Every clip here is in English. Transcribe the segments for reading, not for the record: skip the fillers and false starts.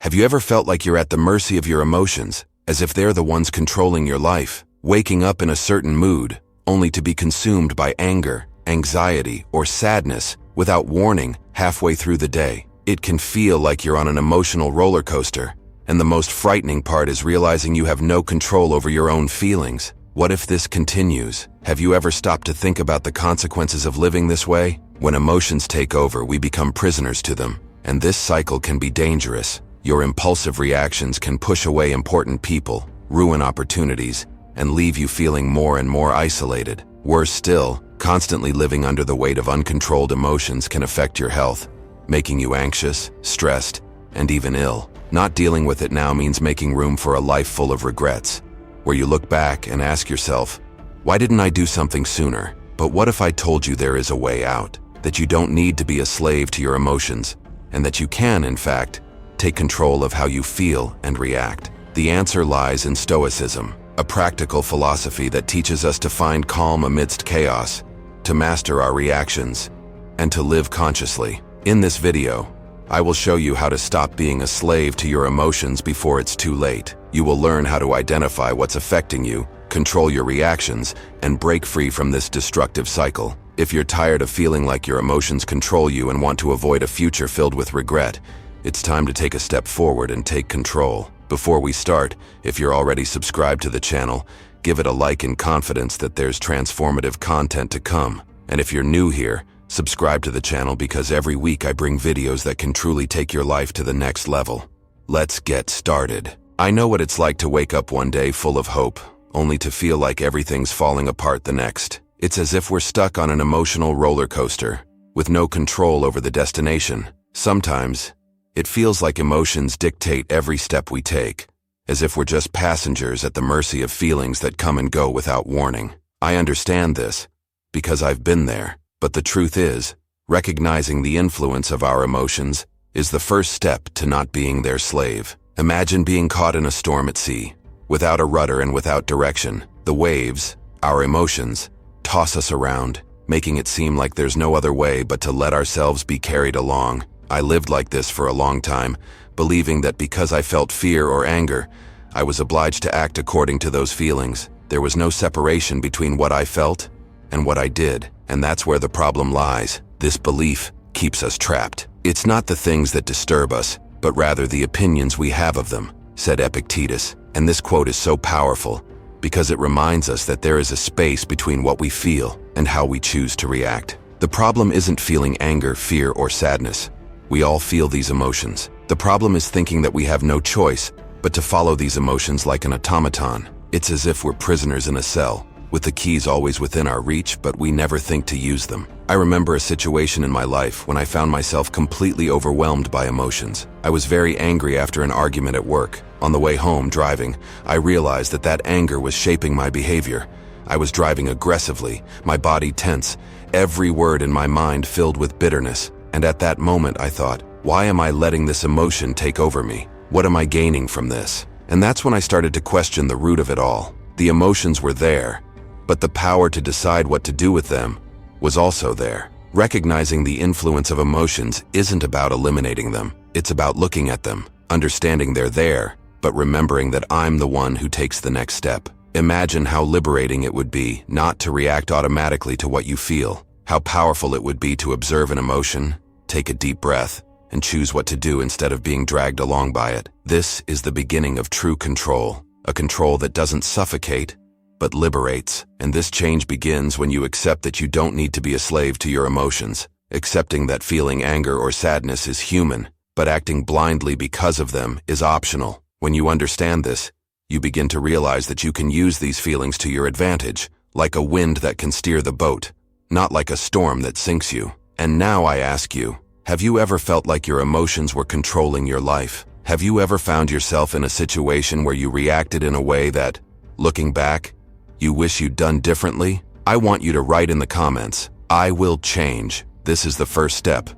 Have you ever felt like you're at the mercy of your emotions, as if they're the ones controlling your life, waking up in a certain mood, only to be consumed by anger, anxiety, or sadness without warning halfway through the day? It can feel like you're on an emotional roller coaster, and the most frightening part is realizing you have no control over your own feelings. What if this continues? Have you ever stopped to think about the consequences of living this way? When emotions take over, we become prisoners to them, and this cycle can be dangerous. Your impulsive reactions can push away important people, ruin opportunities, and leave you feeling more and more isolated. Worse still, constantly living under the weight of uncontrolled emotions can affect your health, making you anxious, stressed, and even ill. Not dealing with it now means making room for a life full of regrets, where you look back and ask yourself, why didn't I do something sooner? But what if I told you there is a way out, that you don't need to be a slave to your emotions, and that you can, in fact, take control of how you feel and react? The answer lies in Stoicism, a practical philosophy that teaches us to find calm amidst chaos, to master our reactions, and to live consciously. In this video, I will show you how to stop being a slave to your emotions before it's too late. You will learn how to identify what's affecting you, control your reactions, and break free from this destructive cycle. If you're tired of feeling like your emotions control you and want to avoid a future filled with regret, it's time to take a step forward and take control. Before we start, if you're already subscribed to the channel, give it a like in confidence that there's transformative content to come. And if you're new here, subscribe to the channel because every week I bring videos that can truly take your life to the next level. Let's get started. I know what it's like to wake up one day full of hope, only to feel like everything's falling apart the next. It's as if we're stuck on an emotional roller coaster, with no control over the destination. Sometimes, it feels like emotions dictate every step we take, as if we're just passengers at the mercy of feelings that come and go without warning. I understand this, because I've been there. But the truth is, recognizing the influence of our emotions is the first step to not being their slave. Imagine being caught in a storm at sea, without a rudder and without direction. The waves, our emotions, toss us around, making it seem like there's no other way but to let ourselves be carried along. I lived like this for a long time, believing that because I felt fear or anger, I was obliged to act according to those feelings. There was no separation between what I felt and what I did, and that's where the problem lies. This belief keeps us trapped. It's not the things that disturb us, but rather the opinions we have of them, said Epictetus. And this quote is so powerful because it reminds us that there is a space between what we feel and how we choose to react. The problem isn't feeling anger, fear, or sadness. We all feel these emotions. The problem is thinking that we have no choice but to follow these emotions like an automaton. It's as if we're prisoners in a cell, with the keys always within our reach, but we never think to use them. I remember a situation in my life when I found myself completely overwhelmed by emotions. I was very angry after an argument at work. On the way home, driving, I realized that anger was shaping my behavior. I was driving aggressively, my body tense, every word in my mind filled with bitterness. And at that moment I thought, why am I letting this emotion take over me? What am I gaining from this? And that's when I started to question the root of it all. The emotions were there, but the power to decide what to do with them was also there. Recognizing the influence of emotions isn't about eliminating them. It's about looking at them, understanding they're there, but remembering that I'm the one who takes the next step. Imagine how liberating it would be not to react automatically to what you feel. How powerful it would be to observe an emotion, take a deep breath, and choose what to do instead of being dragged along by it. This is the beginning of true control, a control that doesn't suffocate, but liberates. And this change begins when you accept that you don't need to be a slave to your emotions, accepting that feeling anger or sadness is human, but acting blindly because of them is optional. When you understand this, you begin to realize that you can use these feelings to your advantage, like a wind that can steer the boat, not like a storm that sinks you. And now I ask you, have you ever felt like your emotions were controlling your life? Have you ever found yourself in a situation where you reacted in a way that, looking back, you wish you'd done differently? I want you to write in the comments, I will change. This is the first step.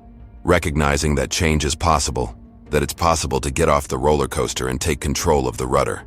Recognizing that change is possible, that it's possible to get off the roller coaster and take control of the rudder.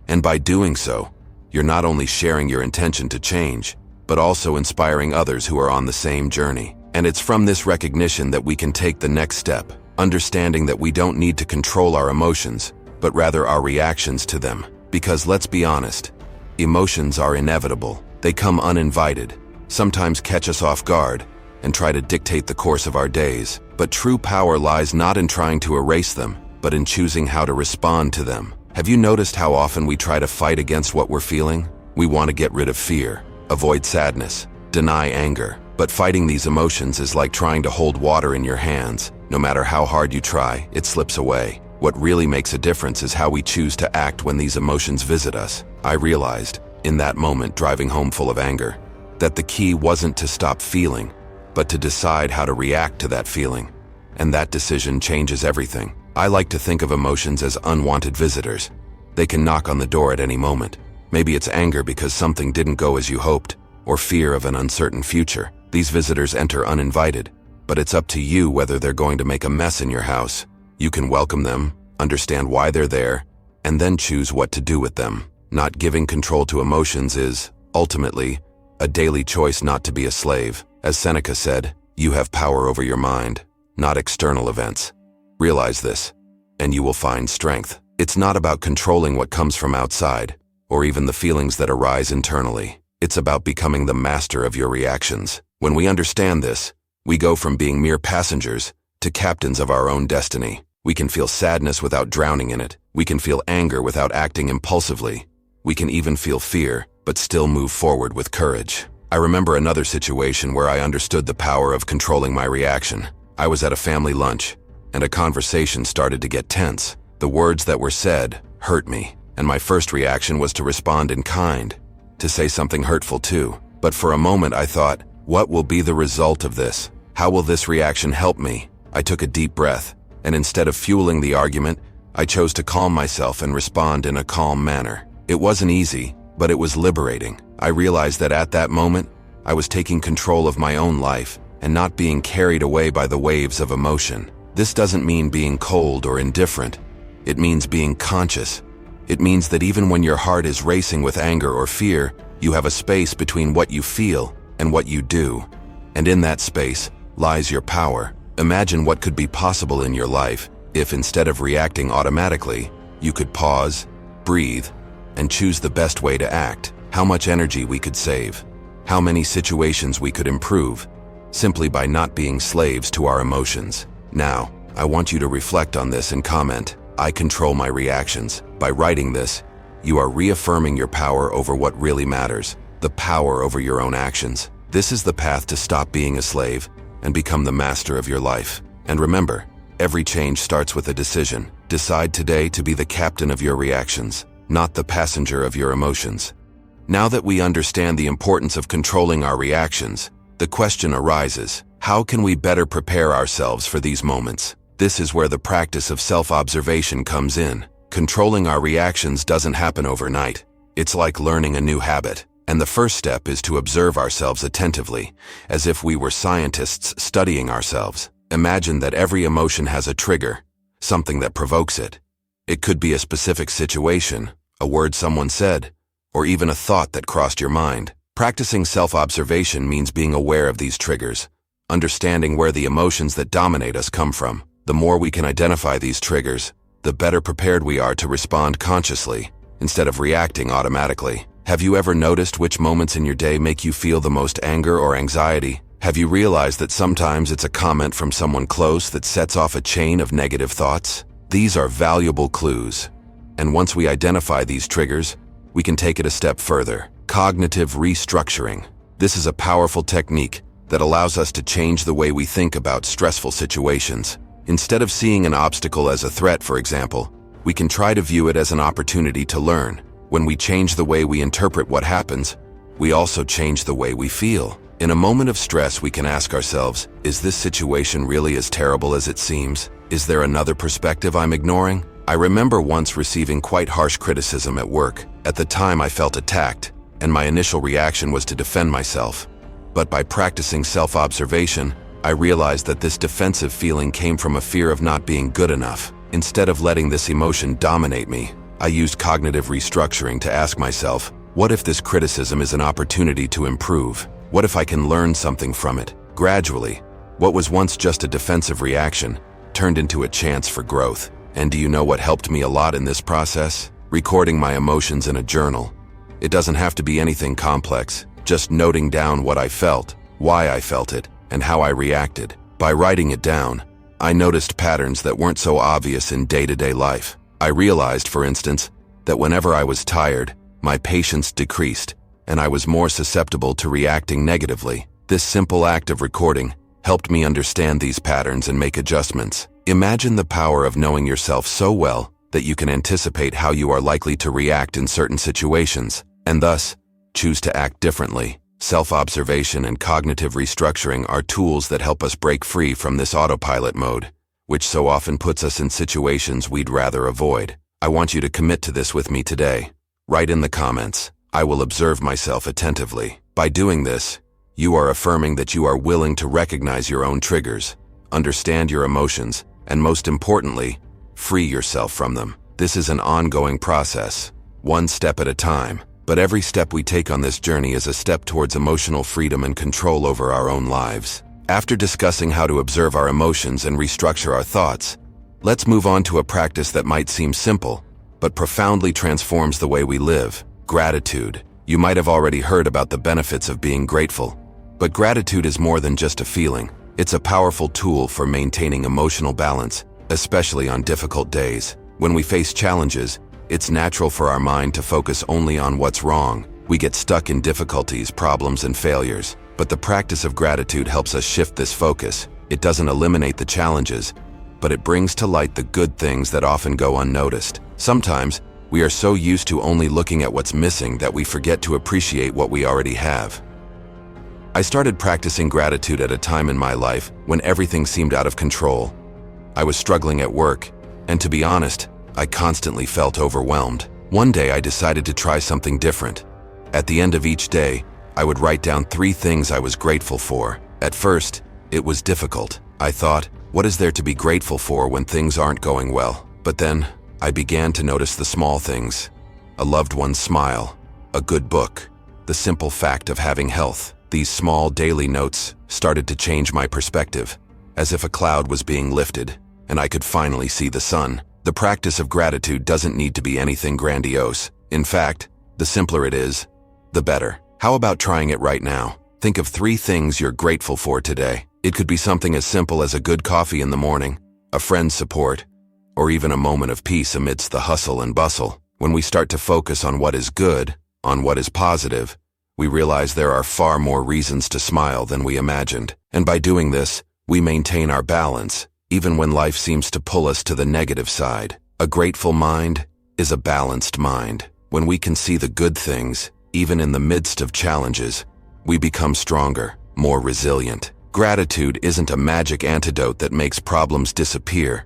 And by doing so, you're not only sharing your intention to change, but also inspiring others who are on the same journey. And it's from this recognition that we can take the next step, understanding that we don't need to control our emotions, but rather our reactions to them. Because let's be honest, emotions are inevitable. They come uninvited, sometimes catch us off guard, and try to dictate the course of our days. But true power lies not in trying to erase them, but in choosing how to respond to them. Have you noticed how often we try to fight against what we're feeling? We want to get rid of fear, avoid sadness, deny anger. But fighting these emotions is like trying to hold water in your hands. No matter how hard you try, it slips away. What really makes a difference is how we choose to act when these emotions visit us. I realized, in that moment driving home full of anger, that the key wasn't to stop feeling, but to decide how to react to that feeling. And that decision changes everything. I like to think of emotions as unwanted visitors. They can knock on the door at any moment. Maybe it's anger because something didn't go as you hoped, or fear of an uncertain future. These visitors enter uninvited, but it's up to you whether they're going to make a mess in your house. You can welcome them, understand why they're there, and then choose what to do with them. Not giving control to emotions is, ultimately, a daily choice not to be a slave. As Seneca said, you have power over your mind, not external events. Realize this, and you will find strength. It's not about controlling what comes from outside, or even the feelings that arise internally. It's about becoming the master of your reactions. When we understand this, we go from being mere passengers to captains of our own destiny. We can feel sadness without drowning in it. We can feel anger without acting impulsively. We can even feel fear, but still move forward with courage. I remember another situation where I understood the power of controlling my reaction. I was at a family lunch, and a conversation started to get tense. The words that were said hurt me, and my first reaction was to respond in kind, to say something hurtful too. But for a moment I thought, what will be the result of this? How will this reaction help me? I took a deep breath, and instead of fueling the argument, I chose to calm myself and respond in a calm manner. It wasn't easy, but it was liberating. I realized that at that moment, I was taking control of my own life and not being carried away by the waves of emotion. This doesn't mean being cold or indifferent. It means being conscious. It means that even when your heart is racing with anger or fear, you have a space between what you feel and what you do. And in that space lies your power. Imagine what could be possible in your life if, instead of reacting automatically, you could pause, breathe, and choose the best way to act. How much energy we could save. How many situations we could improve, simply by not being slaves to our emotions. Now, I want you to reflect on this and comment, I control my reactions. By writing this, you are reaffirming your power over what really matters, the power over your own actions. This is the path to stop being a slave and become the master of your life. And remember, every change starts with a decision. Decide today to be the captain of your reactions, not the passenger of your emotions. Now that we understand the importance of controlling our reactions, the question arises, how can we better prepare ourselves for these moments? This is where the practice of self-observation comes in. Controlling our reactions doesn't happen overnight. It's like learning a new habit. And the first step is to observe ourselves attentively, as if we were scientists studying ourselves. Imagine that every emotion has a trigger, something that provokes it. It could be a specific situation, a word someone said, or even a thought that crossed your mind. Practicing self-observation means being aware of these triggers, understanding where the emotions that dominate us come from. The more we can identify these triggers, the better prepared we are to respond consciously, instead of reacting automatically. Have you ever noticed which moments in your day make you feel the most anger or anxiety? Have you realized that sometimes it's a comment from someone close that sets off a chain of negative thoughts? These are valuable clues. And once we identify these triggers, we can take it a step further. Cognitive restructuring. This is a powerful technique that allows us to change the way we think about stressful situations. Instead of seeing an obstacle as a threat, for example, we can try to view it as an opportunity to learn. When we change the way we interpret what happens, we also change the way we feel. In a moment of stress, we can ask ourselves, is this situation really as terrible as it seems? Is there another perspective I'm ignoring? I remember once receiving quite harsh criticism at work. At the time, I felt attacked, and my initial reaction was to defend myself. But by practicing self-observation, I realized that this defensive feeling came from a fear of not being good enough. Instead of letting this emotion dominate me, I used cognitive restructuring to ask myself, what if this criticism is an opportunity to improve? What if I can learn something from it? Gradually, what was once just a defensive reaction turned into a chance for growth. And do you know what helped me a lot in this process? Recording my emotions in a journal. It doesn't have to be anything complex, just noting down what I felt, why I felt it, and how I reacted. By writing it down, I noticed patterns that weren't so obvious in day-to-day life. I realized, for instance, that whenever I was tired, my patience decreased, and I was more susceptible to reacting negatively. This simple act of recording helped me understand these patterns and make adjustments. Imagine the power of knowing yourself so well that you can anticipate how you are likely to react in certain situations, and thus, choose to act differently. Self-observation and cognitive restructuring are tools that help us break free from this autopilot mode, which so often puts us in situations we'd rather avoid. I want you to commit to this with me today. Write in the comments, "I will observe myself attentively." By doing this, you are affirming that you are willing to recognize your own triggers, understand your emotions, and most importantly, free yourself from them. This is an ongoing process, one step at a time. But every step we take on this journey is a step towards emotional freedom and control over our own lives. After discussing how to observe our emotions and restructure our thoughts, let's move on to a practice that might seem simple, but profoundly transforms the way we live: gratitude. You might have already heard about the benefits of being grateful, but gratitude is more than just a feeling. It's a powerful tool for maintaining emotional balance, especially on difficult days. When we face challenges, it's natural for our mind to focus only on what's wrong. We get stuck in difficulties, problems, and failures. But the practice of gratitude helps us shift this focus. It doesn't eliminate the challenges, but it brings to light the good things that often go unnoticed. Sometimes, we are so used to only looking at what's missing that we forget to appreciate what we already have. I started practicing gratitude at a time in my life when everything seemed out of control. I was struggling at work, and to be honest, I constantly felt overwhelmed. One day I decided to try something different. At the end of each day, I would write down 3 things I was grateful for. At first, it was difficult. I thought, what is there to be grateful for when things aren't going well? But then, I began to notice the small things. A loved one's smile, a good book, the simple fact of having health. These small daily notes started to change my perspective, as if a cloud was being lifted, and I could finally see the sun. The practice of gratitude doesn't need to be anything grandiose. In fact, the simpler it is, the better. How about trying it right now? Think of 3 things you're grateful for today. It could be something as simple as a good coffee in the morning, a friend's support, or even a moment of peace amidst the hustle and bustle. When we start to focus on what is good, on what is positive, we realize there are far more reasons to smile than we imagined. And by doing this, we maintain our balance, even when life seems to pull us to the negative side. A grateful mind is a balanced mind. When we can see the good things, even in the midst of challenges, we become stronger, more resilient. Gratitude isn't a magic antidote that makes problems disappear,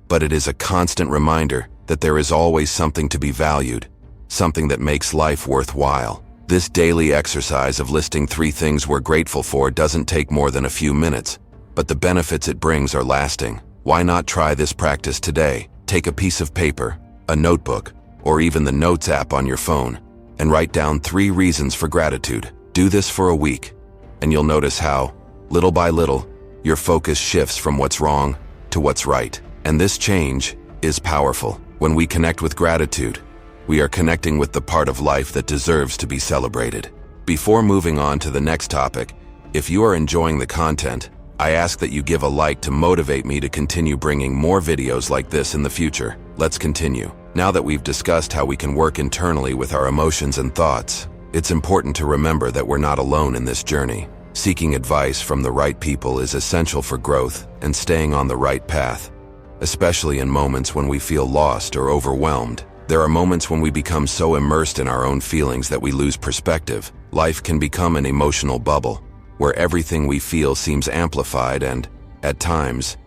but it is a constant reminder that there is always something to be valued, something that makes life worthwhile. This daily exercise of listing 3 things we're grateful for doesn't take more than a few minutes, but the benefits it brings are lasting. Why not try this practice today? Take a piece of paper, a notebook, or even the Notes app on your phone, and write down 3 reasons for gratitude. Do this for a week, and you'll notice how, little by little, your focus shifts from what's wrong to what's right. And this change is powerful. When we connect with gratitude, we are connecting with the part of life that deserves to be celebrated. Before moving on to the next topic, if you are enjoying the content, I ask that you give a like to motivate me to continue bringing more videos like this in the future. Let's continue. Now that we've discussed how we can work internally with our emotions and thoughts, it's important to remember that we're not alone in this journey. Seeking advice from the right people is essential for growth and staying on the right path, especially in moments when we feel lost or overwhelmed. There are moments when we become so immersed in our own feelings that we lose perspective. Life can become an emotional bubble, where everything we feel seems amplified and, at times,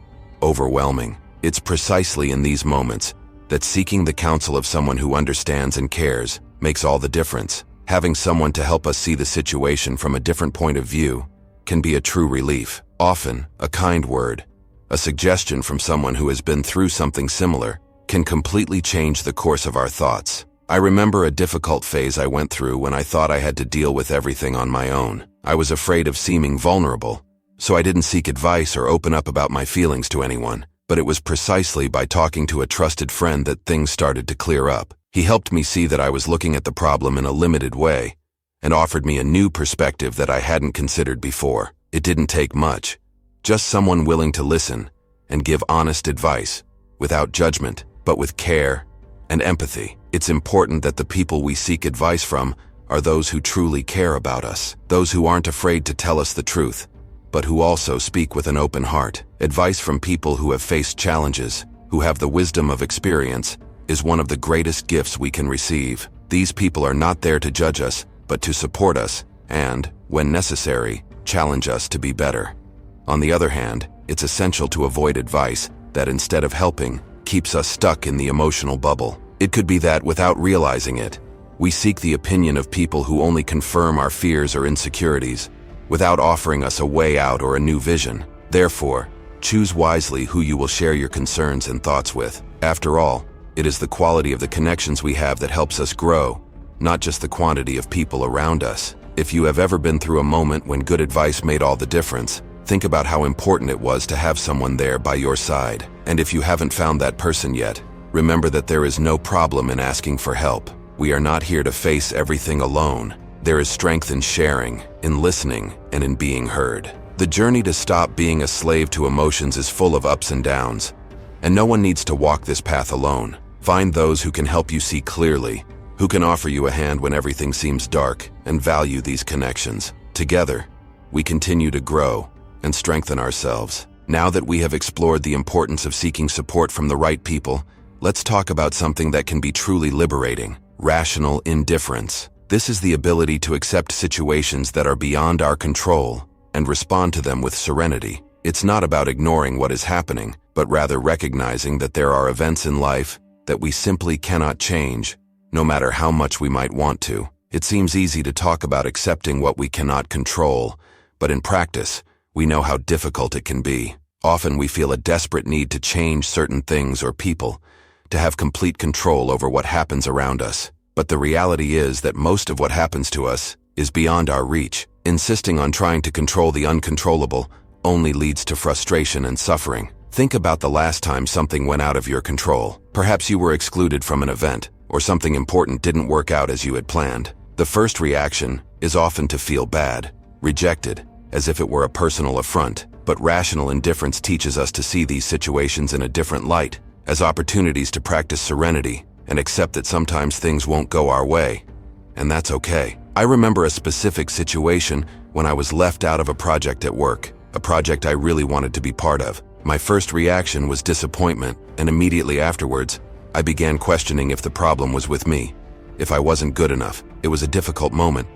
overwhelming. It's precisely in these moments that seeking the counsel of someone who understands and cares makes all the difference. Having someone to help us see the situation from a different point of view can be a true relief. Often, a kind word, a suggestion from someone who has been through something similar, can completely change the course of our thoughts. I remember a difficult phase I went through when I thought I had to deal with everything on my own. I was afraid of seeming vulnerable, so I didn't seek advice or open up about my feelings to anyone. but it was precisely by talking to a trusted friend that things started to clear up. He helped me see that I was looking at the problem in a limited way, and offered me a new perspective that I hadn't considered before. It didn't take much, just someone willing to listen and give honest advice, without judgment, but with care and empathy. It's important that the people we seek advice from are those who truly care about us, those who aren't afraid to tell us the truth, but who also speak with an open heart. Advice from people who have faced challenges, who have the wisdom of experience, is one of the greatest gifts we can receive. These people are not there to judge us, but to support us and, when necessary, challenge us to be better. On the other hand, it's essential to avoid advice that, instead of helping, keeps us stuck in the emotional bubble. It could be that, without realizing it, we seek the opinion of people who only confirm our fears or insecurities, without offering us a way out or a new vision. Therefore, choose wisely who you will share your concerns and thoughts with. After all, it is the quality of the connections we have that helps us grow, not just the quantity of people around us. If you have ever been through a moment when good advice made all the difference, think about how important it was to have someone there by your side. And if you haven't found that person yet, remember that there is no problem in asking for help. We are not here to face everything alone. There is strength in sharing, in listening, and in being heard. The journey to stop being a slave to emotions is full of ups and downs, and no one needs to walk this path alone. Find those who can help you see clearly, who can offer you a hand when everything seems dark, and value these connections. Together, we continue to grow and strengthen ourselves. Now that we have explored the importance of seeking support from the right people, let's talk about something that can be truly liberating: rational indifference. This is the ability to accept situations that are beyond our control and respond to them with serenity. It's not about ignoring what is happening, but rather recognizing that there are events in life that we simply cannot change, no matter how much we might want to. It seems easy to talk about accepting what we cannot control, but in practice, we know how difficult it can be. Often we feel a desperate need to change certain things or people, to have complete control over what happens around us. But the reality is that most of what happens to us is beyond our reach. Insisting on trying to control the uncontrollable only leads to frustration and suffering. Think about the last time something went out of your control. Perhaps you were excluded from an event, or something important didn't work out as you had planned. The first reaction is often to feel bad, rejected, as if it were a personal affront. But rational indifference teaches us to see these situations in a different light, as opportunities to practice serenity and accept that sometimes things won't go our way, and that's okay. I remember a specific situation when I was left out of a project at work, a project I really wanted to be part of. My first reaction was disappointment, and immediately afterwards, I began questioning if the problem was with me, if I wasn't good enough. It was a difficult moment,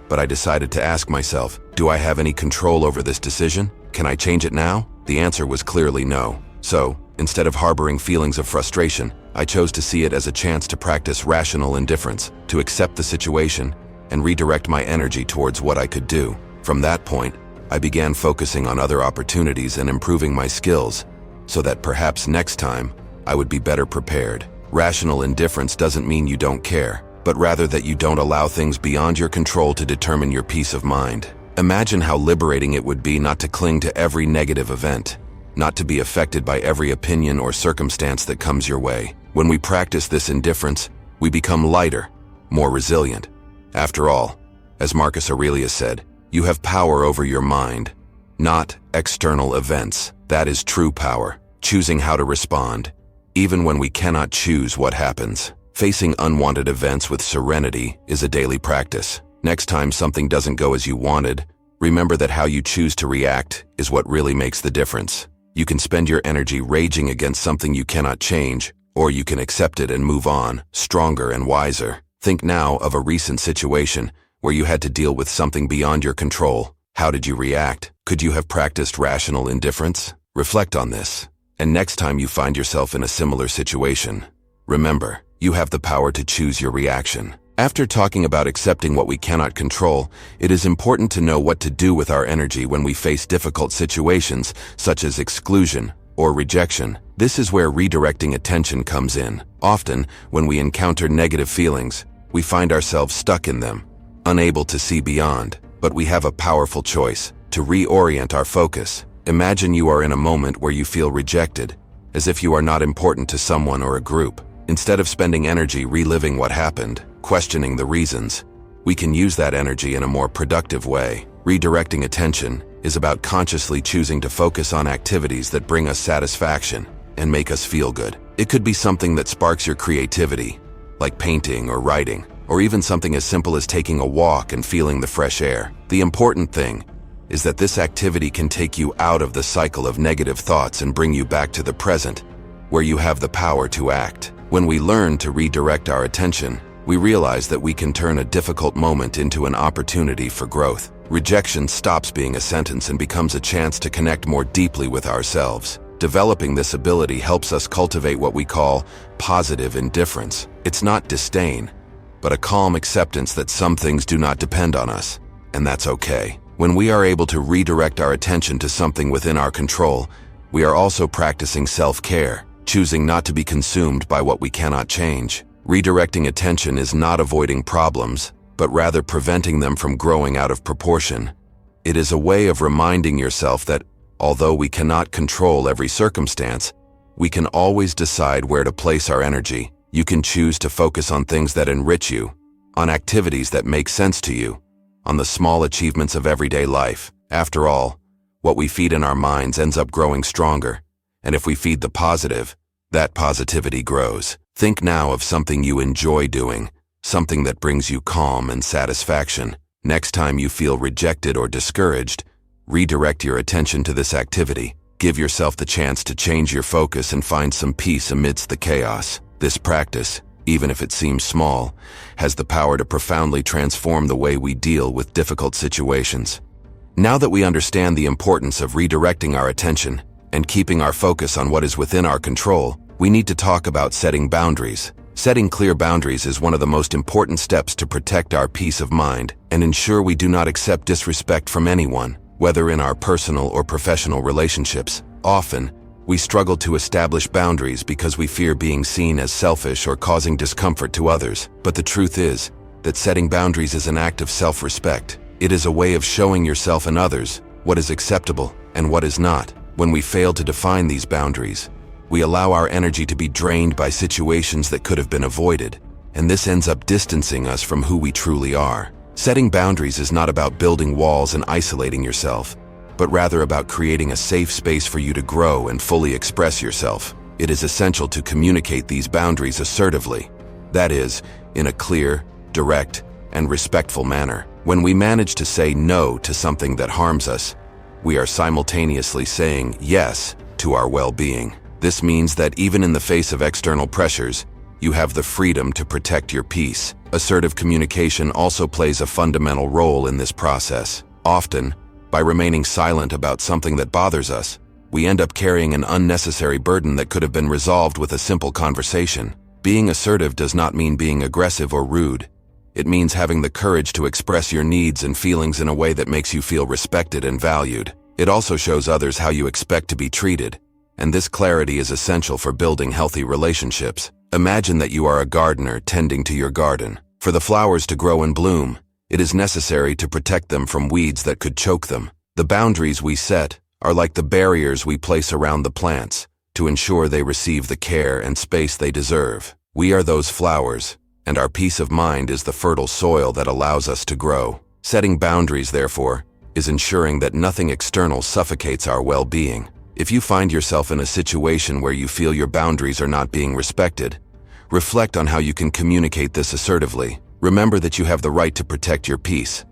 but I decided to ask myself, do I have any control over this decision? Can I change it now? The answer was clearly no. So, instead of harboring feelings of frustration, I chose to see it as a chance to practice rational indifference, to accept the situation and redirect my energy towards what I could do. From that point, I began focusing on other opportunities and improving my skills, so that perhaps next time, I would be better prepared. Rational indifference doesn't mean you don't care, but rather that you don't allow things beyond your control to determine your peace of mind. Imagine how liberating it would be not to cling to every negative event, not to be affected by every opinion or circumstance that comes your way. When we practice this indifference, we become lighter, more resilient. After all, as Marcus Aurelius said, you have power over your mind, not external events. That is true power, choosing how to respond, even when we cannot choose what happens. Facing unwanted events with serenity is a daily practice. Next time something doesn't go as you wanted, remember that how you choose to react is what really makes the difference. You can spend your energy raging against something you cannot change, or you can accept it and move on, stronger and wiser. Think now of a recent situation where you had to deal with something beyond your control. How did you react? Could you have practiced rational indifference? Reflect on this. And next time you find yourself in a similar situation, remember, you have the power to choose your reaction. After talking about accepting what we cannot control, it is important to know what to do with our energy when we face difficult situations, such as exclusion or rejection. This is where redirecting attention comes in. Often, when we encounter negative feelings, we find ourselves stuck in them, unable to see beyond. But we have a powerful choice to reorient our focus. Imagine you are in a moment where you feel rejected, as if you are not important to someone or a group. Instead of spending energy reliving what happened, questioning the reasons, we can use that energy in a more productive way. Redirecting attention is about consciously choosing to focus on activities that bring us satisfaction and make us feel good. It could be something that sparks your creativity, like painting or writing, or even something as simple as taking a walk and feeling the fresh air. The important thing is that this activity can take you out of the cycle of negative thoughts and bring you back to the present, where you have the power to act. When we learn to redirect our attention, we realize that we can turn a difficult moment into an opportunity for growth. Rejection stops being a sentence and becomes a chance to connect more deeply with ourselves. Developing this ability helps us cultivate what we call positive indifference. It's not disdain, but a calm acceptance that some things do not depend on us, and that's okay. When we are able to redirect our attention to something within our control, we are also practicing self-care, choosing not to be consumed by what we cannot change. Redirecting attention is not avoiding problems, but rather preventing them from growing out of proportion. It is a way of reminding yourself that, although we cannot control every circumstance, we can always decide where to place our energy. You can choose to focus on things that enrich you, on activities that make sense to you, on the small achievements of everyday life. After all, what we feed in our minds ends up growing stronger, and if we feed the positive, that positivity grows. Think now of something you enjoy doing, something that brings you calm and satisfaction. Next time you feel rejected or discouraged, redirect your attention to this activity. Give yourself the chance to change your focus and find some peace amidst the chaos. This practice, even if it seems small, has the power to profoundly transform the way we deal with difficult situations. Now that we understand the importance of redirecting our attention and keeping our focus on what is within our control, we need to talk about setting boundaries. Setting clear boundaries is one of the most important steps to protect our peace of mind and ensure we do not accept disrespect from anyone, whether in our personal or professional relationships. Often, we struggle to establish boundaries because we fear being seen as selfish or causing discomfort to others. But the truth is that setting boundaries is an act of self-respect. It is a way of showing yourself and others what is acceptable and what is not. When we fail to define these boundaries, we allow our energy to be drained by situations that could have been avoided, and this ends up distancing us from who we truly are. Setting boundaries is not about building walls and isolating yourself, but rather about creating a safe space for you to grow and fully express yourself. It is essential to communicate these boundaries assertively, that is, in a clear, direct, and respectful manner. When we manage to say no to something that harms us, we are simultaneously saying yes to our well-being. This means that even in the face of external pressures, you have the freedom to protect your peace. Assertive communication also plays a fundamental role in this process. Often, by remaining silent about something that bothers us, we end up carrying an unnecessary burden that could have been resolved with a simple conversation. Being assertive does not mean being aggressive or rude. It means having the courage to express your needs and feelings in a way that makes you feel respected and valued. It also shows others how you expect to be treated, and this clarity is essential for building healthy relationships. Imagine that you are a gardener tending to your garden. For the flowers to grow and bloom, it is necessary to protect them from weeds that could choke them. The boundaries we set are like the barriers we place around the plants to ensure they receive the care and space they deserve. We are those flowers, and our peace of mind is the fertile soil that allows us to grow. Setting boundaries, therefore, is ensuring that nothing external suffocates our well-being. If you find yourself in a situation where you feel your boundaries are not being respected, reflect on how you can communicate this assertively. Remember that you have the right to protect your peace,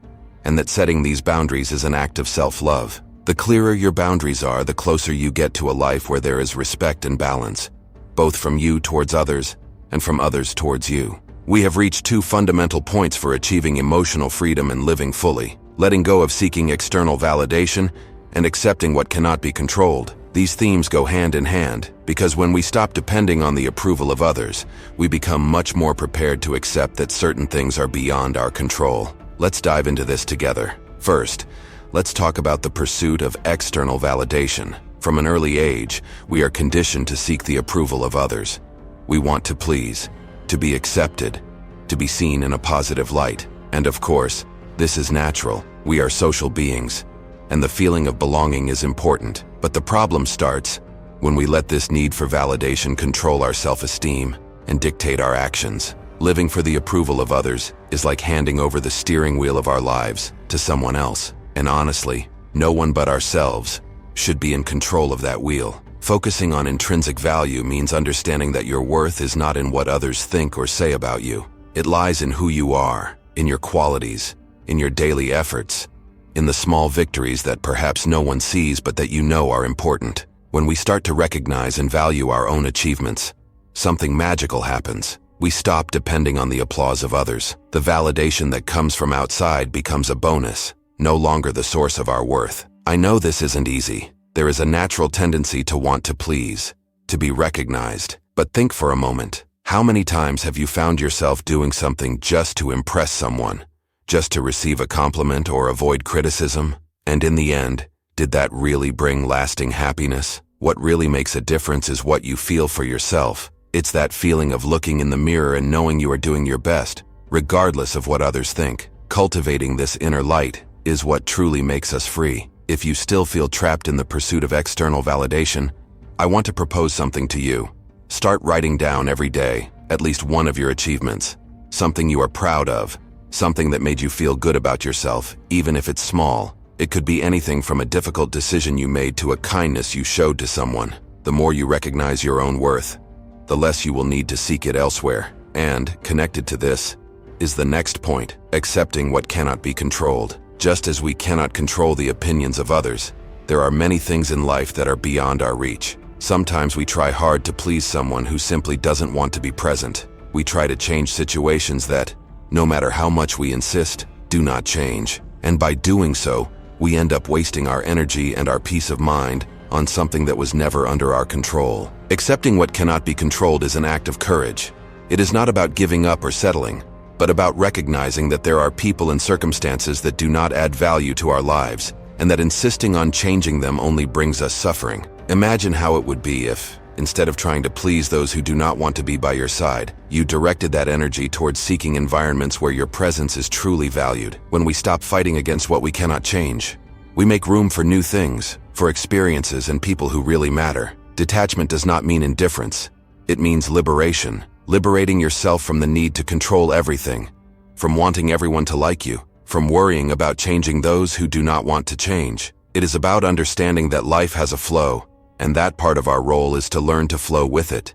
and that setting these boundaries is an act of self-love. The clearer your boundaries are, the closer you get to a life where there is respect and balance, both from you towards others and from others towards you. We have reached two fundamental points for achieving emotional freedom and living fully: letting go of seeking external validation and accepting what cannot be controlled. These themes go hand in hand, because when we stop depending on the approval of others, we become much more prepared to accept that certain things are beyond our control. Let's dive into this together. First, let's talk about the pursuit of external validation. From an early age, we are conditioned to seek the approval of others. We want to please, to be accepted, to be seen in a positive light. And of course, this is natural. We are social beings, and the feeling of belonging is important. But the problem starts when we let this need for validation control our self-esteem and dictate our actions. Living for the approval of others is like handing over the steering wheel of our lives to someone else. And honestly, no one but ourselves should be in control of that wheel. Focusing on intrinsic value means understanding that your worth is not in what others think or say about you. It lies in who you are, in your qualities, in your daily efforts, in the small victories that perhaps no one sees but that you know are important. When we start to recognize and value our own achievements, something magical happens. We stop depending on the applause of others. The validation that comes from outside becomes a bonus, no longer the source of our worth. I know this isn't easy. There is a natural tendency to want to please, to be recognized. But think for a moment. How many times have you found yourself doing something just to impress someone, just to receive a compliment or avoid criticism? And in the end, did that really bring lasting happiness? What really makes a difference is what you feel for yourself. It's that feeling of looking in the mirror and knowing you are doing your best, regardless of what others think. Cultivating this inner light is what truly makes us free. If you still feel trapped in the pursuit of external validation, I want to propose something to you. Start writing down every day at least one of your achievements, something you are proud of, something that made you feel good about yourself, even if it's small. It could be anything from a difficult decision you made to a kindness you showed to someone. The more you recognize your own worth, the less you will need to seek it elsewhere. And, connected to this, is the next point, accepting what cannot be controlled. Just as we cannot control the opinions of others, there are many things in life that are beyond our reach. Sometimes we try hard to please someone who simply doesn't want to be present. We try to change situations that, no matter how much we insist, do not change. And by doing so, we end up wasting our energy and our peace of mind on something that was never under our control. Accepting what cannot be controlled is an act of courage. It is not about giving up or settling, but about recognizing that there are people and circumstances that do not add value to our lives, and that insisting on changing them only brings us suffering. Imagine how it would be if, instead of trying to please those who do not want to be by your side, you directed that energy towards seeking environments where your presence is truly valued. When we stop fighting against what we cannot change, we make room for new things, for experiences and people who really matter. Detachment does not mean indifference. It means liberation. Liberating yourself from the need to control everything, from wanting everyone to like you, from worrying about changing those who do not want to change. It is about understanding that life has a flow, and that part of our role is to learn to flow with it,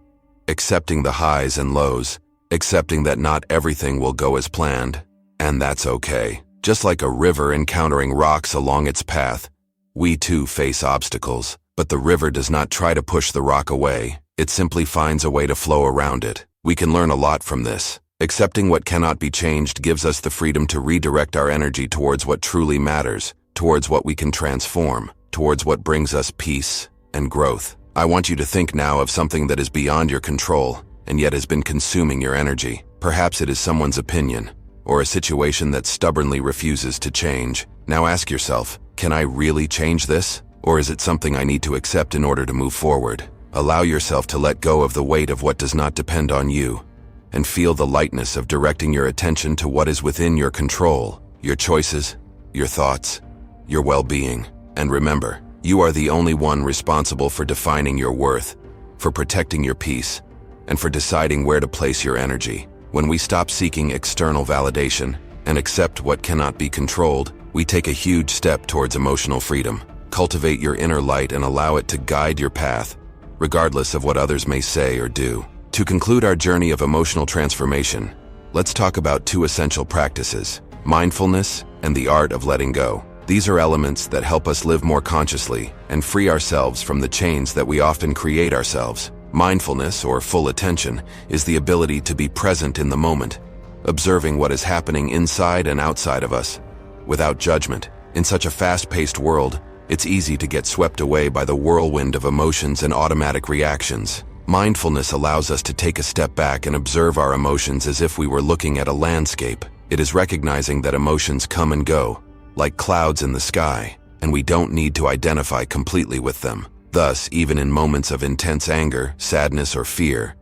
accepting the highs and lows, accepting that not everything will go as planned, and that's okay. Just like a river encountering rocks along its path, we too face obstacles, but the river does not try to push the rock away. It simply finds a way to flow around it. We can learn a lot from this. Accepting what cannot be changed gives us the freedom to redirect our energy towards what truly matters, towards what we can transform, towards what brings us peace and growth. I want you to think now of something that is beyond your control and yet has been consuming your energy. Perhaps it is someone's opinion, or a situation that stubbornly refuses to change. Now ask yourself, can I really change this? Or is it something I need to accept in order to move forward? Allow yourself to let go of the weight of what does not depend on you, and feel the lightness of directing your attention to what is within your control, your choices, your thoughts, your well-being. And remember, you are the only one responsible for defining your worth, for protecting your peace, and for deciding where to place your energy. When we stop seeking external validation and accept what cannot be controlled, we take a huge step towards emotional freedom. Cultivate your inner light and allow it to guide your path, regardless of what others may say or do. To conclude our journey of emotional transformation, let's talk about two essential practices: mindfulness and the art of letting go. These are elements that help us live more consciously and free ourselves from the chains that we often create ourselves. Mindfulness, or full attention, is the ability to be present in the moment, observing what is happening inside and outside of us, without judgment. In such a fast-paced world, it's easy to get swept away by the whirlwind of emotions and automatic reactions. Mindfulness allows us to take a step back and observe our emotions as if we were looking at a landscape. It is recognizing that emotions come and go, like clouds in the sky, and we don't need to identify completely with them. Thus, even in moments of intense anger, sadness, or fear,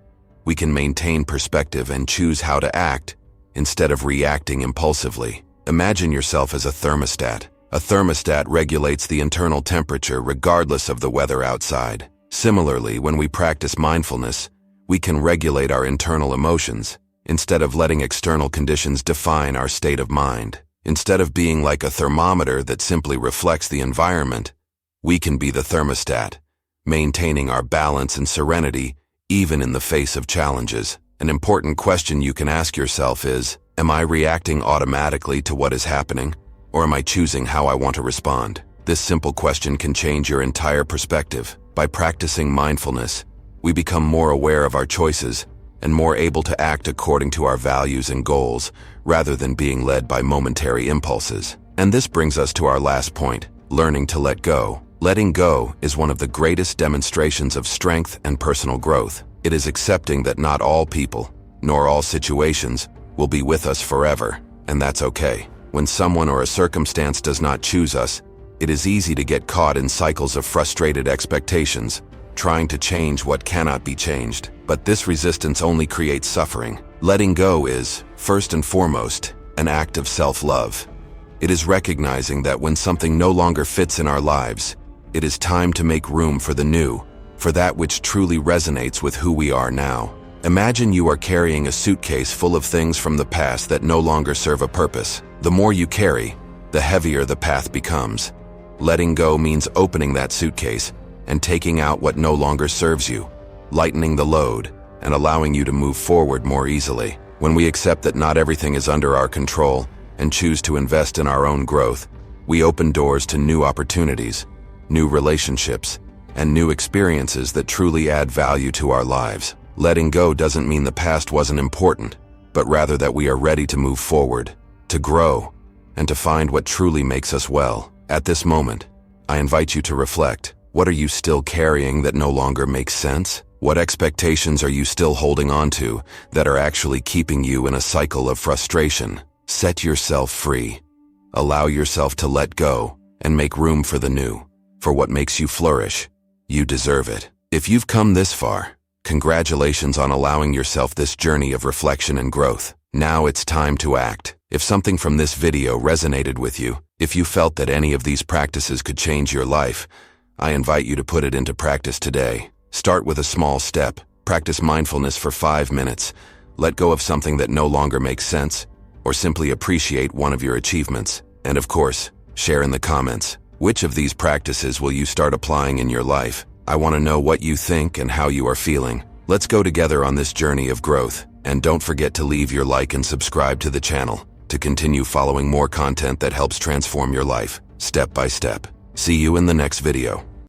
we can maintain perspective and choose how to act instead of reacting impulsively. Imagine yourself as a thermostat. A thermostat regulates the internal temperature regardless of the weather outside. Similarly, when we practice mindfulness, we can regulate our internal emotions, instead of letting external conditions define our state of mind. Instead of being like a thermometer that simply reflects the environment, we can be the thermostat, maintaining our balance and serenity even in the face of challenges. An important question you can ask yourself is, am I reacting automatically to what is happening, or am I choosing how I want to respond? This simple question can change your entire perspective. By practicing mindfulness, we become more aware of our choices and more able to act according to our values and goals, rather than being led by momentary impulses. And this brings us to our last point, learning to let go. Letting go is one of the greatest demonstrations of strength and personal growth. It is accepting that not all people, nor all situations, will be with us forever, and that's okay. When someone or a circumstance does not choose us, it is easy to get caught in cycles of frustrated expectations, trying to change what cannot be changed. But this resistance only creates suffering. Letting go is, first and foremost, an act of self-love. It is recognizing that when something no longer fits in our lives, it is time to make room for the new, for that which truly resonates with who we are now. Imagine you are carrying a suitcase full of things from the past that no longer serve a purpose. The more you carry, the heavier the path becomes. Letting go means opening that suitcase and taking out what no longer serves you, lightening the load, and allowing you to move forward more easily. When we accept that not everything is under our control and choose to invest in our own growth, we open doors to new opportunities, new relationships, and new experiences that truly add value to our lives. Letting go doesn't mean the past wasn't important, but rather that we are ready to move forward, to grow, and to find what truly makes us well. At this moment, I invite you to reflect. What are you still carrying that no longer makes sense? What expectations are you still holding on to that are actually keeping you in a cycle of frustration? Set yourself free. Allow yourself to let go and make room for the new, for what makes you flourish. You deserve it. If you've come this far, congratulations on allowing yourself this journey of reflection and growth. Now it's time to act. If something from this video resonated with you, if you felt that any of these practices could change your life, I invite you to put it into practice today. Start with a small step. Practice mindfulness for 5 minutes. Let go of something that no longer makes sense, or simply appreciate one of your achievements. And of course, share in the comments. Which of these practices will you start applying in your life? I want to know what you think and how you are feeling. Let's go together on this journey of growth. And don't forget to leave your like and subscribe to the channel to continue following more content that helps transform your life, step by step. See you in the next video.